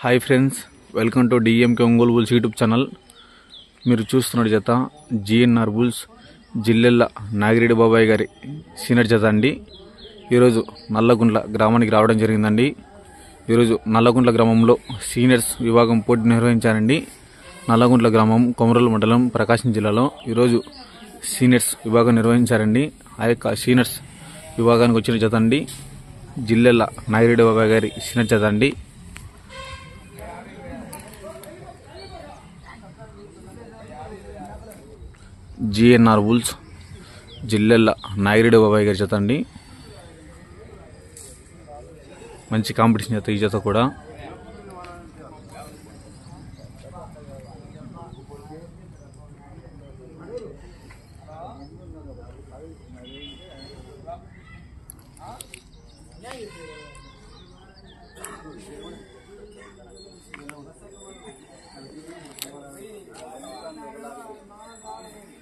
Hi friends, welcome to DMK Ongole bulls YouTube channel. మీరు చూస్తున్న జత జిఎన్ఆర్ బుల్స్ జిల్లెళ్ళ నాగిరెడ్డి బాబాయ్ గారి సీనియర్ జత అండి. ఈరోజు నల్లగుంట్ల గ్రామానికి రావడం జరిగిందండి. ఈరోజు నల్లగుంట్ల గ్రామంలో సీనియర్స్ విభాగం పోటీ నిర్వహించారండి. నల్లగుంట్ల గ్రామం కొమరూలు మండలం ప్రకాశం జిల్లాలో ఈరోజు సీనియర్స్ విభాగం నిర్వహించారండి. ఆ యొక్క సీనియర్స్ విభాగానికి వచ్చిన జత అండి జిల్లెళ్ళ నాగిరెడ్డి బాబాయ్ గారి సీనియర్ జత అండి. జిఎన్ఆర్ బుల్స్ జిల్లెళ్ళ నాగిరెడ్డి బాబాయ్ గారి జత అండి. మంచి కాంపిటీషన్ జత ఈ జత కూడా.